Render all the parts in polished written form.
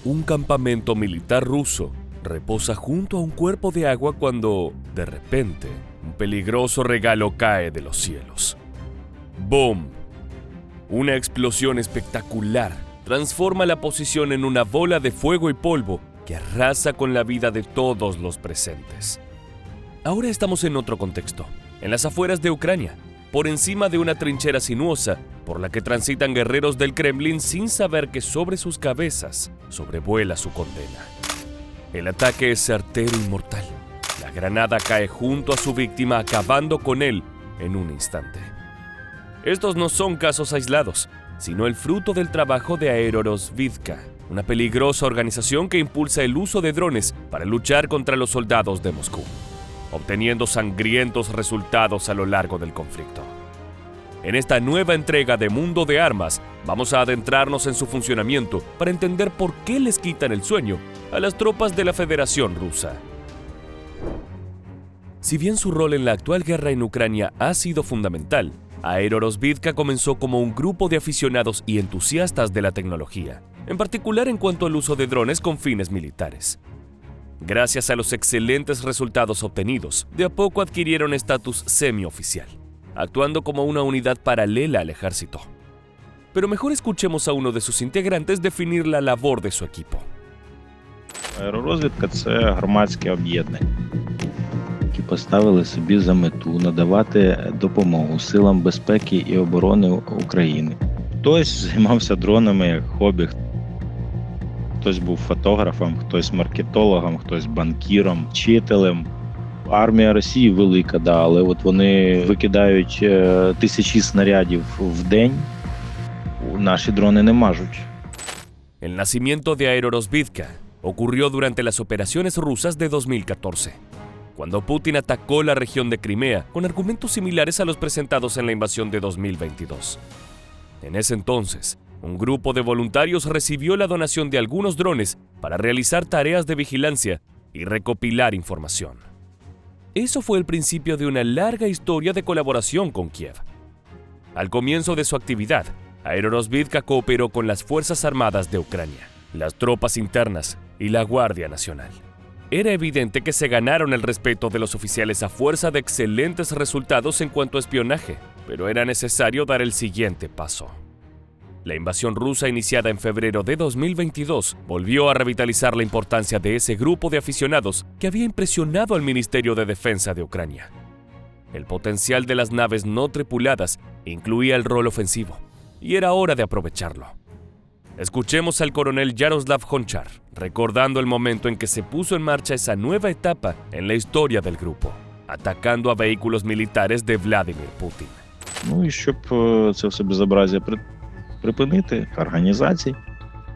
Un campamento militar ruso reposa junto a un cuerpo de agua cuando, de repente, un peligroso regalo cae de los cielos. ¡Boom! Una explosión espectacular transforma la posición en una bola de fuego y polvo que arrasa con la vida de todos los presentes. Ahora estamos en otro contexto, en las afueras de Ucrania, por encima de una trinchera sinuosa por la que transitan guerreros del Kremlin sin saber que sobre sus cabezas sobrevuela su condena. El ataque es certero y mortal. La granada cae junto a su víctima, acabando con él en un instante. Estos no son casos aislados, sino el fruto del trabajo de Aerorozvidka, una peligrosa organización que impulsa el uso de drones para luchar contra los soldados de Moscú, obteniendo sangrientos resultados a lo largo del conflicto. En esta nueva entrega de Mundo de Armas, vamos a adentrarnos en su funcionamiento para entender por qué les quitan el sueño a las tropas de la Federación Rusa. Si bien su rol en la actual guerra en Ucrania ha sido fundamental, Aerorozvidka comenzó como un grupo de aficionados y entusiastas de la tecnología, en particular en cuanto al uso de drones con fines militares. Gracias a los excelentes resultados obtenidos, de a poco adquirieron estatus semioficial, actuando como una unidad paralela al ejército. Pero mejor escuchemos a uno de sus integrantes definir la labor de su equipo. Аеророзвідка – це громадське об'єднання, які поставили собі за мету надавати допомогу силам безпеки і оборони України. Хтось займався дронами як хобі, хтось був фотографом, хтось маркетологом, хтось банкіром, вчителем. Армія Росії велика, да, але от вони викидають тисячі снарядів в день, наші дрони не мажуть. El nacimiento de Aerorozvidka ocurrió durante las operaciones rusas de 2014, cuando Putin atacó la región de Crimea con argumentos similares a los presentados en la invasión de 2022. En ese entonces, un grupo de voluntarios recibió la donación de algunos drones para realizar tareas de vigilancia y recopilar información. Eso fue el principio de una larga historia de colaboración con Kiev. Al comienzo de su actividad, Aerorozvidka cooperó con las Fuerzas Armadas de Ucrania, las tropas internas y la Guardia Nacional. Era evidente que se ganaron el respeto de los oficiales a fuerza de excelentes resultados en cuanto a espionaje, pero era necesario dar el siguiente paso. La invasión rusa iniciada en febrero de 2022 volvió a revitalizar la importancia de ese grupo de aficionados que había impresionado al Ministerio de Defensa de Ucrania. El potencial de las naves no tripuladas incluía el rol ofensivo, y era hora de aprovecharlo. Escuchemos al coronel Yaroslav Honchar, recordando el momento en que se puso en marcha esa nueva etapa en la historia del grupo, atacando a vehículos militares de Vladimir Putin. Ну і щоб це все безобразія припинити, організації,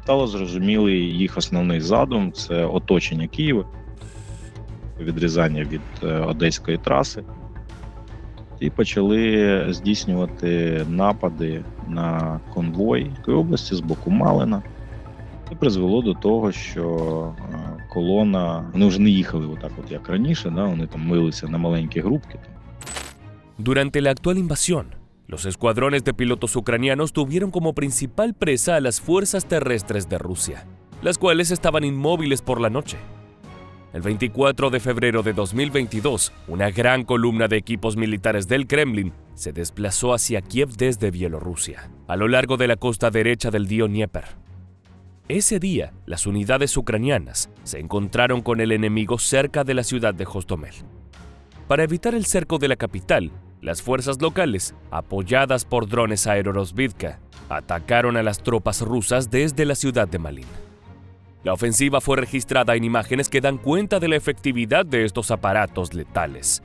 стало зрозумілий їх основний задум – це оточення Києва, відрізання від Одеської траси, і почали здійснювати напади на конвой в області з боку Малина. Це призвело до того, що колона, вони вже не їхали отак от як раніше, да, вони там милися на маленькі групки. Durante la actual invasión, los escuadrones de pilotos ucranianos tuvieron como principal presa a las fuerzas terrestres de Rusia, las cuales estaban inmóviles por la noche. El 24 de febrero de 2022, una gran columna de equipos militares del Kremlin se desplazó hacia Kiev desde Bielorrusia, a lo largo de la costa derecha del río Dnieper. Ese día, las unidades ucranianas se encontraron con el enemigo cerca de la ciudad de Hostomel. Para evitar el cerco de la capital, las fuerzas locales, apoyadas por drones Aerorozvidka, atacaron a las tropas rusas desde la ciudad de Malin. La ofensiva fue registrada en imágenes que dan cuenta de la efectividad de estos aparatos letales.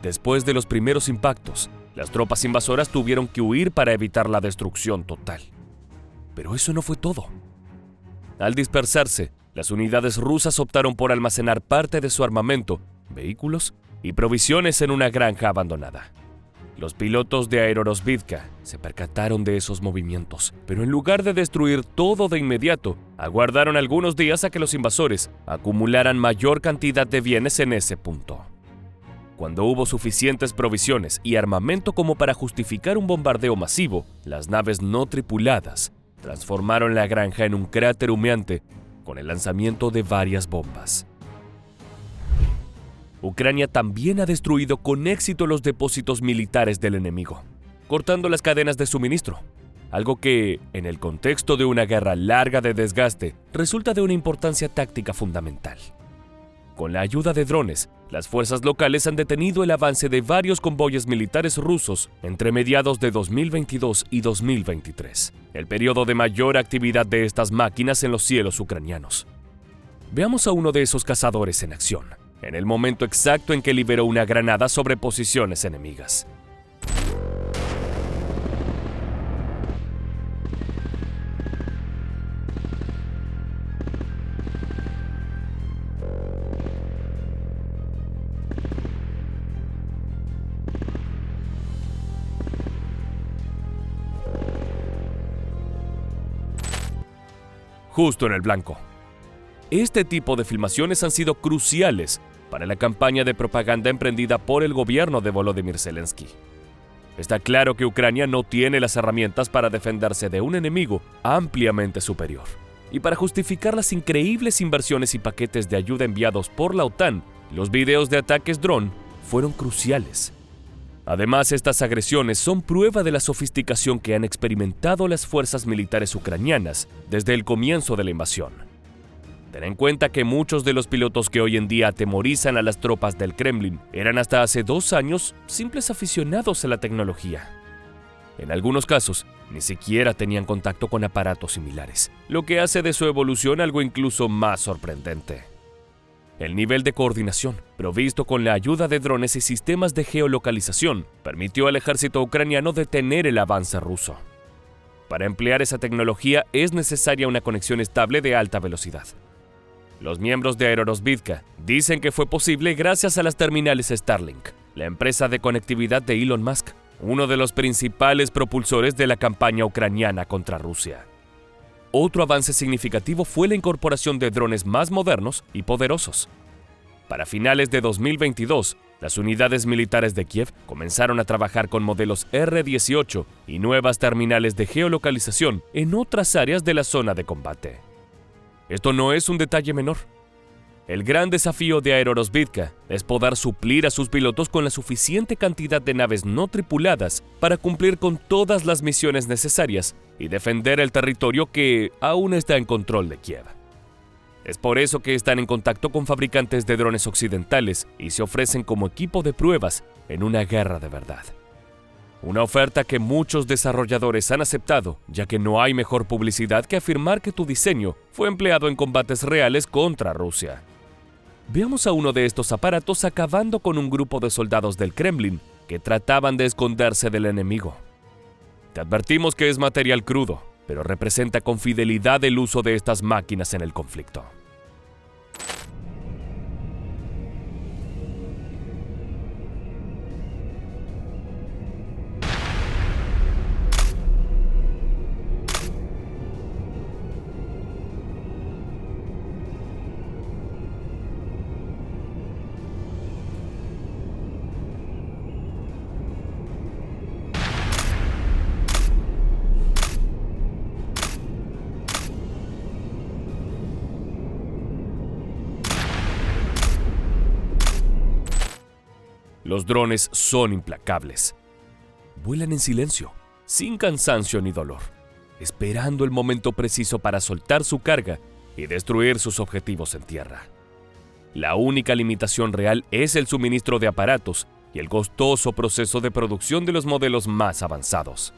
Después de los primeros impactos, las tropas invasoras tuvieron que huir para evitar la destrucción total. Pero eso no fue todo. Al dispersarse, las unidades rusas optaron por almacenar parte de su armamento, vehículos y provisiones en una granja abandonada. Los pilotos de Aerorozvidka se percataron de esos movimientos, pero en lugar de destruir todo de inmediato, aguardaron algunos días a que los invasores acumularan mayor cantidad de bienes en ese punto. Cuando hubo suficientes provisiones y armamento como para justificar un bombardeo masivo, las naves no tripuladas transformaron la granja en un cráter humeante con el lanzamiento de varias bombas. Ucrania también ha destruido con éxito los depósitos militares del enemigo, cortando las cadenas de suministro, algo que, en el contexto de una guerra larga de desgaste, resulta de una importancia táctica fundamental. Con la ayuda de drones, las fuerzas locales han detenido el avance de varios convoyes militares rusos entre mediados de 2022 y 2023, el periodo de mayor actividad de estas máquinas en los cielos ucranianos. Veamos a uno de esos cazadores en acción, en el momento exacto en que liberó una granada sobre posiciones enemigas. Justo en el blanco. Este tipo de filmaciones han sido cruciales para la campaña de propaganda emprendida por el gobierno de Volodymyr Zelensky. Está claro que Ucrania no tiene las herramientas para defenderse de un enemigo ampliamente superior. Y para justificar las increíbles inversiones y paquetes de ayuda enviados por la OTAN, los videos de ataques dron fueron cruciales. Además, estas agresiones son prueba de la sofisticación que han experimentado las fuerzas militares ucranianas desde el comienzo de la invasión. Ten en cuenta que muchos de los pilotos que hoy en día atemorizan a las tropas del Kremlin eran hasta hace 2 años simples aficionados a la tecnología. En algunos casos, ni siquiera tenían contacto con aparatos similares, lo que hace de su evolución algo incluso más sorprendente. El nivel de coordinación, provisto con la ayuda de drones y sistemas de geolocalización, permitió al ejército ucraniano detener el avance ruso. Para emplear esa tecnología es necesaria una conexión estable de alta velocidad. Los miembros de Aerorozvidka dicen que fue posible gracias a las terminales Starlink, la empresa de conectividad de Elon Musk, uno de los principales propulsores de la campaña ucraniana contra Rusia. Otro avance significativo fue la incorporación de drones más modernos y poderosos. Para finales de 2022, las unidades militares de Kiev comenzaron a trabajar con modelos R-18 y nuevas terminales de geolocalización en otras áreas de la zona de combate. Esto no es un detalle menor. El gran desafío de Aerorozvidka es poder suplir a sus pilotos con la suficiente cantidad de naves no tripuladas para cumplir con todas las misiones necesarias y defender el territorio que aún está en control de Kiev. Es por eso que están en contacto con fabricantes de drones occidentales y se ofrecen como equipo de pruebas en una guerra de verdad. Una oferta que muchos desarrolladores han aceptado, ya que no hay mejor publicidad que afirmar que tu diseño fue empleado en combates reales contra Rusia. Veamos a uno de estos aparatos acabando con un grupo de soldados del Kremlin que trataban de esconderse del enemigo. Te advertimos que es material crudo, pero representa con fidelidad el uso de estas máquinas en el conflicto. Los drones son implacables. Vuelan en silencio, sin cansancio ni dolor, esperando el momento preciso para soltar su carga y destruir sus objetivos en tierra. La única limitación real es el suministro de aparatos y el costoso proceso de producción de los modelos más avanzados.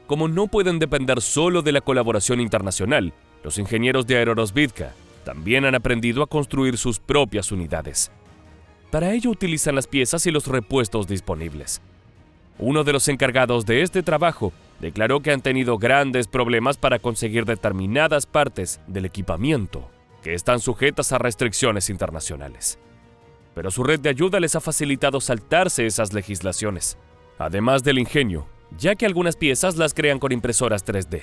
Como no pueden depender solo de la colaboración internacional, los ingenieros de Aerorozvidka también han aprendido a construir sus propias unidades. Para ello utilizan las piezas y los repuestos disponibles. Uno de los encargados de este trabajo declaró que han tenido grandes problemas para conseguir determinadas partes del equipamiento que están sujetas a restricciones internacionales. Pero su red de ayuda les ha facilitado saltarse esas legislaciones, además del ingenio, ya que algunas piezas las crean con impresoras 3D.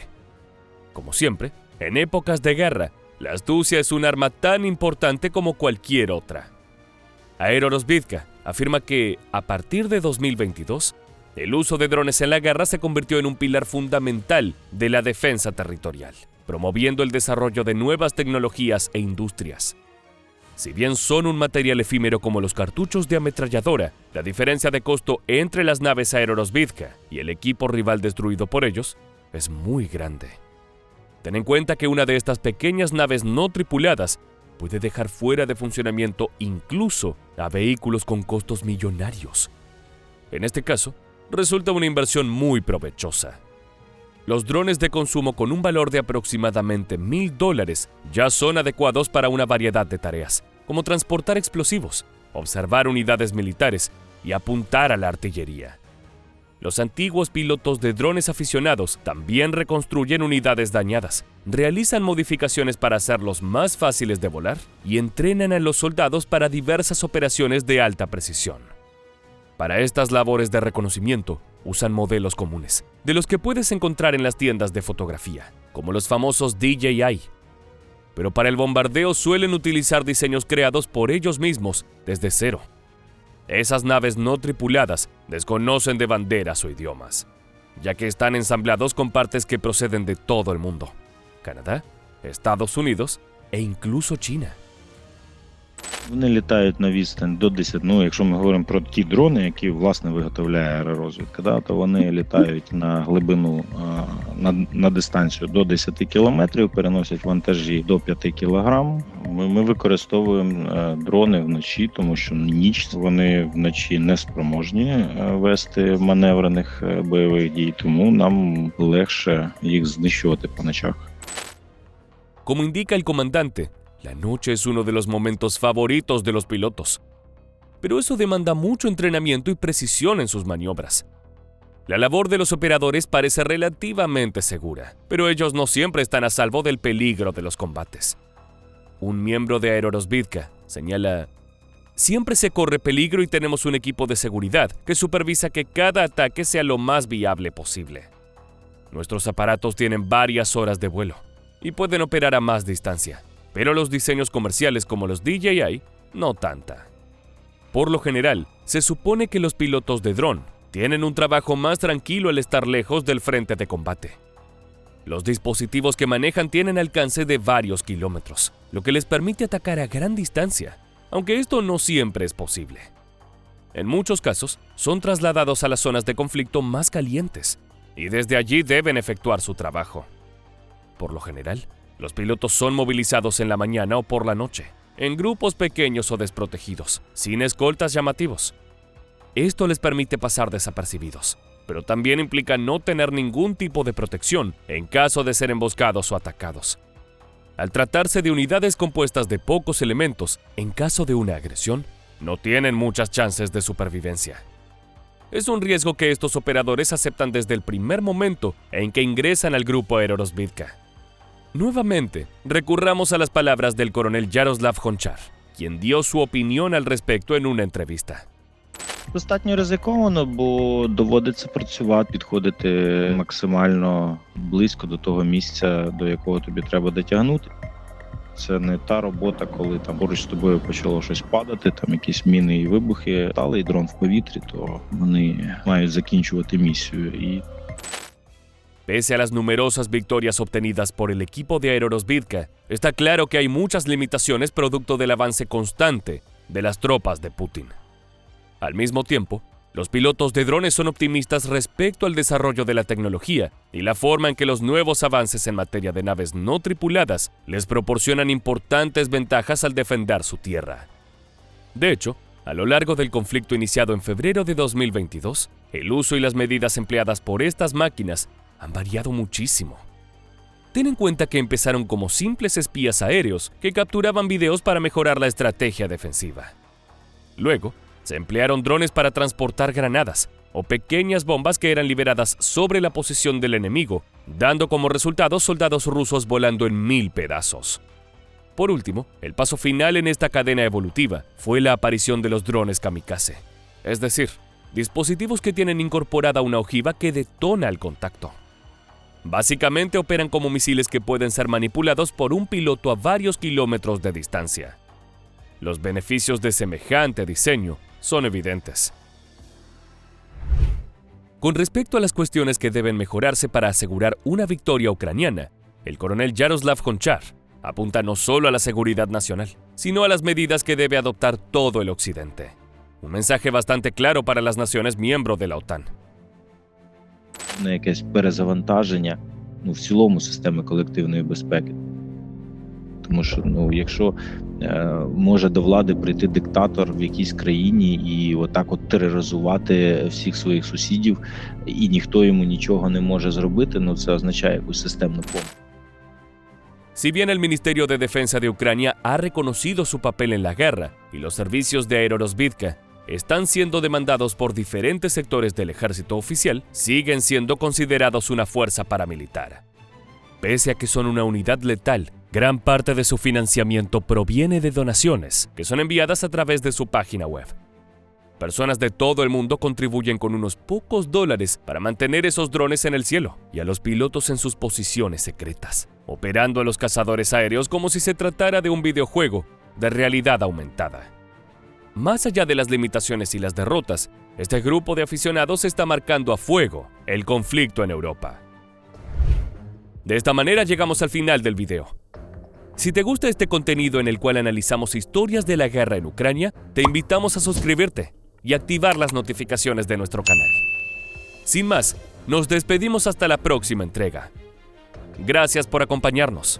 Como siempre, en épocas de guerra, la astucia es un arma tan importante como cualquier otra. Aerorozvidka afirma que, a partir de 2022, el uso de drones en la guerra se convirtió en un pilar fundamental de la defensa territorial, promoviendo el desarrollo de nuevas tecnologías e industrias. Si bien son un material efímero como los cartuchos de ametralladora, la diferencia de costo entre las naves Aerorozbivka y el equipo rival destruido por ellos es muy grande. Ten en cuenta que una de estas pequeñas naves no tripuladas puede dejar fuera de funcionamiento incluso a vehículos con costos millonarios. En este caso, resulta una inversión muy provechosa. Los drones de consumo con un valor de aproximadamente $1,000 ya son adecuados para una variedad de tareas, como transportar explosivos, observar unidades militares y apuntar a la artillería. Los antiguos pilotos de drones aficionados también reconstruyen unidades dañadas, realizan modificaciones para hacerlos más fáciles de volar y entrenan a los soldados para diversas operaciones de alta precisión. Para estas labores de reconocimiento, usan modelos comunes, de los que puedes encontrar en las tiendas de fotografía, como los famosos DJI. Pero para el bombardeo suelen utilizar diseños creados por ellos mismos desde cero. Esas naves no tripuladas desconocen de banderas o idiomas, ya que están ensamblados con partes que proceden de todo el mundo: Canadá, Estados Unidos e incluso China. Вони літають на відстань до 10, якщо ми говоримо про ті дрони, які, власне, виготовляє аеророзвідка, то вони літають на глибину, на дистанцію до 10 кілометрів, переносять вантажі до 5 кілограм. Ми використовуємо дрони вночі, тому що ніч вони вночі не спроможні вести маневрених бойових дій, тому нам легше їх знищувати по ночах. Como indica el comandante, la noche es uno de los momentos favoritos de los pilotos, pero eso demanda mucho entrenamiento y precisión en sus maniobras. La labor de los operadores parece relativamente segura, pero ellos no siempre están a salvo del peligro de los combates. Un miembro de Aerorozbivka señala: siempre se corre peligro y tenemos un equipo de seguridad que supervisa que cada ataque sea lo más viable posible. Nuestros aparatos tienen varias horas de vuelo y pueden operar a más distancia, pero los diseños comerciales como los DJI no tanta. Por lo general, se supone que los pilotos de dron tienen un trabajo más tranquilo al estar lejos del frente de combate. Los dispositivos que manejan tienen alcance de varios kilómetros, lo que les permite atacar a gran distancia, aunque esto no siempre es posible. En muchos casos, son trasladados a las zonas de conflicto más calientes, y desde allí deben efectuar su trabajo. Por lo general, los pilotos son movilizados en la mañana o por la noche, en grupos pequeños o desprotegidos, sin escoltas llamativos. Esto les permite pasar desapercibidos, pero también implica no tener ningún tipo de protección en caso de ser emboscados o atacados. Al tratarse de unidades compuestas de pocos elementos, en caso de una agresión, no tienen muchas chances de supervivencia. Es un riesgo que estos operadores aceptan desde el primer momento en que ingresan al grupo Aerorozbivka. Nuevamente, recurramos a las palabras del coronel Yaroslav Honchar, quien dio su opinión al respecto en una entrevista. Достатньо ризиковано, бо доводиться працювати, підходити максимально близько до того місця, до якого тобі треба дотягнути. Це не та робота, коли там поруч з тобою почало щось падати, там якісь міни і вибухи, сталий дрон в повітрі, то вони мають закінчувати місію. І Pese a las numerosas victorias obtenidas por el equipo de Aerorozbivka, está claro que hay muchas limitaciones producto del avance constante de las tropas de Putin. Al mismo tiempo, los pilotos de drones son optimistas respecto al desarrollo de la tecnología y la forma en que los nuevos avances en materia de naves no tripuladas les proporcionan importantes ventajas al defender su tierra. De hecho, a lo largo del conflicto iniciado en febrero de 2022, el uso y las medidas empleadas por estas máquinas han variado muchísimo. Ten en cuenta que empezaron como simples espías aéreos que capturaban videos para mejorar la estrategia defensiva. Luego, se emplearon drones para transportar granadas o pequeñas bombas que eran liberadas sobre la posición del enemigo, dando como resultado soldados rusos volando en 1000 pedazos. Por último, el paso final en esta cadena evolutiva fue la aparición de los drones kamikaze, es decir, dispositivos que tienen incorporada una ojiva que detona al contacto. Básicamente operan como misiles que pueden ser manipulados por un piloto a varios kilómetros de distancia. Los beneficios de semejante diseño son evidentes. Con respecto a las cuestiones que deben mejorarse para asegurar una victoria ucraniana, el coronel Yaroslav Gonchar apunta no solo a la seguridad nacional, sino a las medidas que debe adoptar todo el Occidente. Un mensaje bastante claro para las naciones miembros de la OTAN. На якесь перезавантаження в цілому системи колективної безпеки. Тому що, якщо може до влади прийти диктатор в якійсь країні і отак от тероризувати всіх своїх сусідів, і ніхто йому нічого не може зробити, це означає якусь системну помилку. Si bien el Ministerio de Defensa de Ucrania ha reconocido su papel en la guerra y los servicios de aerorozvidka están siendo demandados por diferentes sectores del ejército oficial, siguen siendo considerados una fuerza paramilitar. Pese a que son una unidad letal, gran parte de su financiamiento proviene de donaciones que son enviadas a través de su página web. Personas de todo el mundo contribuyen con unos pocos dólares para mantener esos drones en el cielo y a los pilotos en sus posiciones secretas, operando a los cazadores aéreos como si se tratara de un videojuego de realidad aumentada. Más allá de las limitaciones y las derrotas, este grupo de aficionados está marcando a fuego el conflicto en Europa. De esta manera llegamos al final del video. Si te gusta este contenido en el cual analizamos historias de la guerra en Ucrania, te invitamos a suscribirte y activar las notificaciones de nuestro canal. Sin más, nos despedimos hasta la próxima entrega. Gracias por acompañarnos.